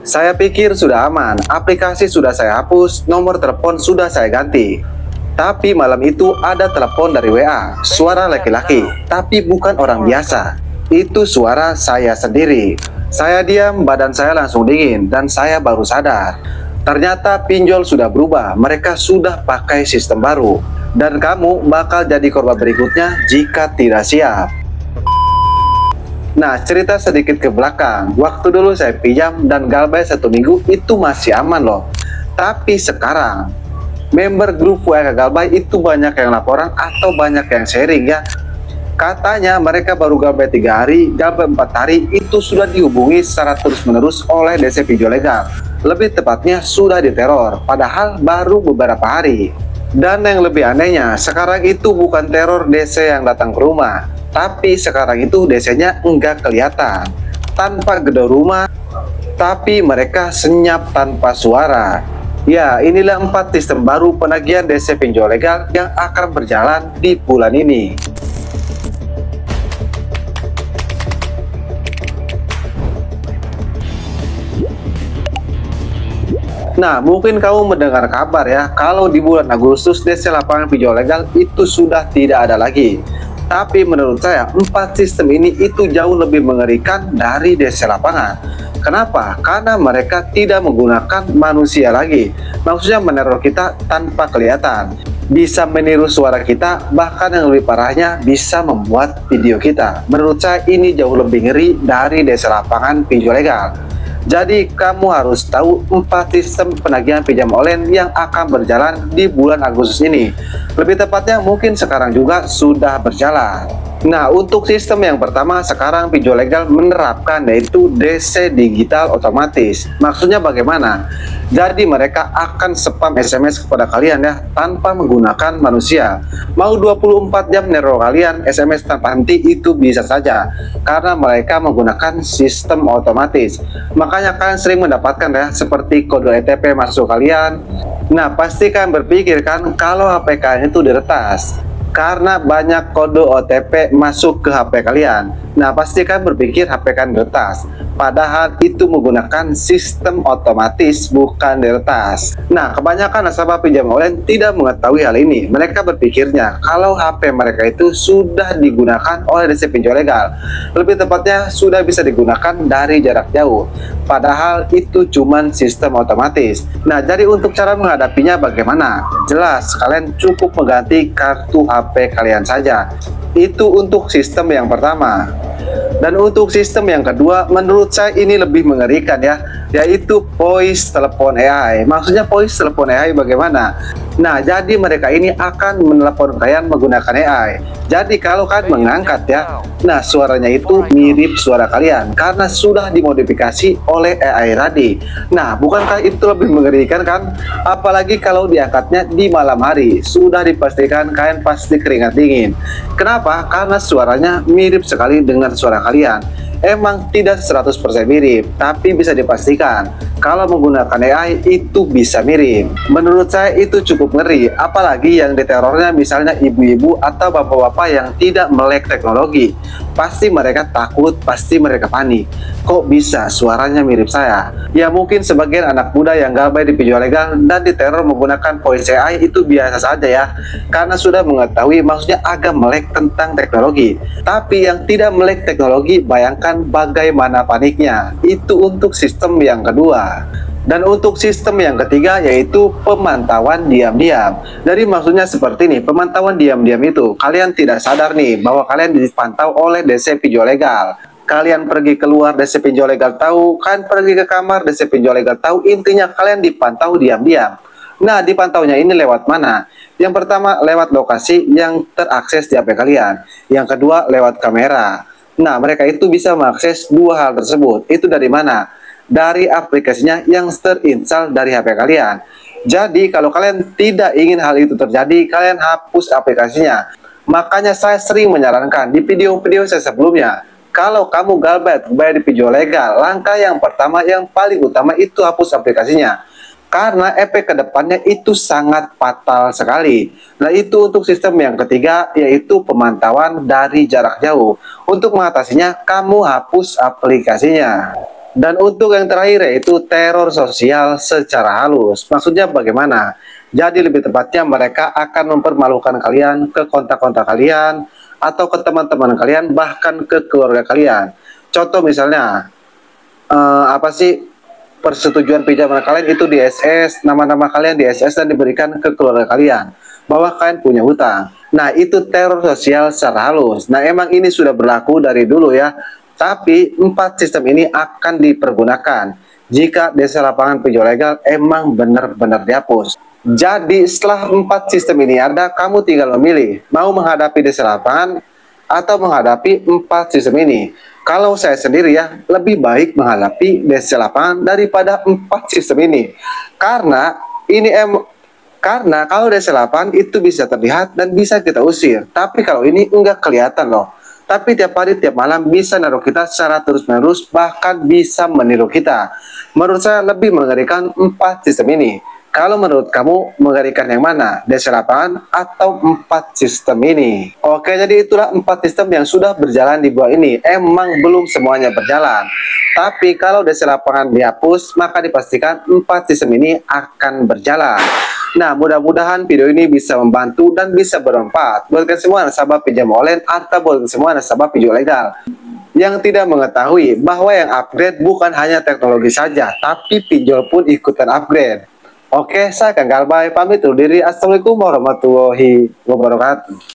Saya pikir sudah aman, aplikasi sudah saya hapus, nomor telepon sudah saya ganti. Tapi malam itu ada telepon dari WA, suara laki-laki, tapi bukan orang biasa. Itu suara saya sendiri. Saya diam, badan saya langsung dingin, dan saya baru sadar. Ternyata pinjol sudah berubah, mereka sudah pakai sistem baru. Dan kamu bakal jadi korban berikutnya jika tidak siap. Nah, cerita sedikit ke belakang. Waktu dulu saya pinjam dan galbay 1 minggu itu masih aman loh. Tapi sekarang, member grup WA galbay itu banyak yang laporan atau banyak yang sharing ya. Katanya mereka baru galbay 3 hari, galbay 4 hari itu sudah dihubungi secara terus-menerus oleh DC pinjol legal. Lebih tepatnya sudah diteror, padahal baru beberapa hari. Dan yang lebih anehnya, sekarang itu bukan teror DC yang datang ke rumah, tapi sekarang itu DC-nya enggak kelihatan, tanpa gedor rumah, tapi mereka senyap tanpa suara. Ya, inilah 4 sistem baru penagihan DC pinjol legal yang akan berjalan di bulan ini. Nah, mungkin kamu mendengar kabar ya, kalau di bulan Agustus DC lapangan pinjol legal itu sudah tidak ada lagi. Tapi menurut saya, 4 sistem ini itu jauh lebih mengerikan dari DC lapangan. Kenapa? Karena mereka tidak menggunakan manusia lagi. Maksudnya meneror kita tanpa kelihatan. Bisa meniru suara kita, bahkan yang lebih parahnya bisa membuat video kita. Menurut saya ini jauh lebih ngeri dari DC lapangan pinjol legal. Jadi kamu harus tahu 4 sistem penagihan pinjam online yang akan berjalan di bulan Agustus ini. Lebih tepatnya mungkin sekarang juga sudah berjalan. Nah, untuk sistem yang pertama sekarang pinjol legal menerapkan yaitu DC digital otomatis. Maksudnya bagaimana? Jadi mereka akan spam SMS kepada kalian ya, tanpa menggunakan manusia. Mau 24 jam neror kalian SMS tanpa henti itu bisa saja, karena mereka menggunakan sistem otomatis. Makanya kalian sering mendapatkan ya, seperti kode OTP masuk kalian. Nah, pasti kalian berpikir kan kalau HP kalian itu diretas, karena banyak kode OTP masuk ke HP kalian. Nah, pasti kan berpikir HP kan diretas, padahal itu menggunakan sistem otomatis, bukan diretas. Nah, kebanyakan nasabah pinjam online tidak mengetahui hal ini. Mereka berpikirnya kalau HP mereka itu sudah digunakan oleh DC pinjol legal, lebih tepatnya sudah bisa digunakan dari jarak jauh, padahal itu cuman sistem otomatis. Nah, jadi untuk cara menghadapinya bagaimana? Jelas, kalian cukup mengganti kartu HP kalian saja. Itu untuk sistem yang pertama. Dan untuk sistem yang kedua, menurut saya ini lebih mengerikan ya, yaitu voice telepon AI. Maksudnya voice telepon AI bagaimana? Nah, jadi mereka ini akan menelepon kalian menggunakan AI. Jadi kalau kalian mengangkat ya, nah suaranya itu mirip suara kalian karena sudah dimodifikasi oleh AI tadi. Nah, bukankah itu lebih mengerikan kan? Apalagi kalau diangkatnya di malam hari, sudah dipastikan kalian pasti keringat dingin. Kenapa? Karena suaranya mirip sekali dengan suara kalian. Emang tidak 100% mirip, tapi bisa dipastikan kalau menggunakan AI itu bisa mirip. Menurut saya itu cukup ngeri, apalagi yang diterornya misalnya ibu-ibu atau bapak-bapak yang tidak melek teknologi. Pasti mereka takut, pasti mereka panik. Kok bisa suaranya mirip saya? Ya mungkin sebagian anak muda yang gabay di pinjol legal dan diteror menggunakan voice AI itu biasa saja ya, karena sudah mengetahui, maksudnya agak melek tentang teknologi. Tapi yang tidak melek teknologi, bayangkan bagaimana paniknya. Itu untuk sistem yang kedua. Dan untuk sistem yang ketiga yaitu pemantauan diam-diam. Jadi maksudnya seperti ini, pemantauan diam-diam itu kalian tidak sadar nih bahwa kalian dipantau oleh DC pinjol legal. Kalian pergi keluar DC pinjol legal tahu, kalian pergi ke kamar DC pinjol legal tahu, intinya kalian dipantau diam-diam. Nah, dipantaunya ini lewat mana? Yang pertama lewat lokasi yang terakses di HP kalian. Yang kedua lewat kamera. Nah, mereka itu bisa mengakses dua hal tersebut. Itu dari mana? Dari aplikasinya yang terinstall dari HP kalian. Jadi kalau kalian tidak ingin hal itu terjadi, kalian hapus aplikasinya. Makanya saya sering menyarankan di video-video saya sebelumnya, kalau kamu bayar di pinjol legal, langkah yang pertama yang paling utama itu hapus aplikasinya. Karena efek kedepannya itu sangat fatal sekali. Nah, itu untuk sistem yang ketiga yaitu pemantauan dari jarak jauh. Untuk mengatasinya, kamu hapus aplikasinya. Dan untuk yang terakhir yaitu teror sosial secara halus. Maksudnya bagaimana? Jadi lebih tepatnya mereka akan mempermalukan kalian ke kontak-kontak kalian atau ke teman-teman kalian, bahkan ke keluarga kalian. Contoh misalnya, apa sih, persetujuan pinjaman kalian itu di SS, nama-nama kalian di SS dan diberikan ke keluarga kalian bahwa kalian punya hutang. Nah, itu teror sosial secara halus. Nah, emang ini sudah berlaku dari dulu ya. Tapi 4 sistem ini akan dipergunakan jika desa lapangan pinjol legal emang benar-benar dihapus. Jadi setelah 4 sistem ini ada, kamu tinggal memilih mau menghadapi desa lapangan atau menghadapi 4 sistem ini. Kalau saya sendiri ya, lebih baik menghadapi desa lapangan daripada 4 sistem ini. Karena ini karena kalau desa lapangan itu bisa terlihat dan bisa kita usir. Tapi kalau ini enggak kelihatan loh. Tapi tiap hari, tiap malam bisa naruh kita secara terus-menerus, bahkan bisa meniru kita. Menurut saya lebih mengerikan 4 sistem ini. Kalau menurut kamu mengerikan yang mana? Desa lapangan atau 4 sistem ini? Oke, jadi itulah 4 sistem yang sudah berjalan di buah ini. Emang belum semuanya berjalan. Tapi kalau desa lapangan dihapus, maka dipastikan 4 sistem ini akan berjalan. Nah, mudah-mudahan video ini bisa membantu dan bisa bermanfaat buat kalian semua nasabah pinjam online atau buat semua nasabah pinjol legal yang tidak mengetahui bahwa yang upgrade bukan hanya teknologi saja, tapi pinjol pun ikutan upgrade. Oke, saya Kang Galbay pamit undur diri. Assalamualaikum warahmatullahi wabarakatuh.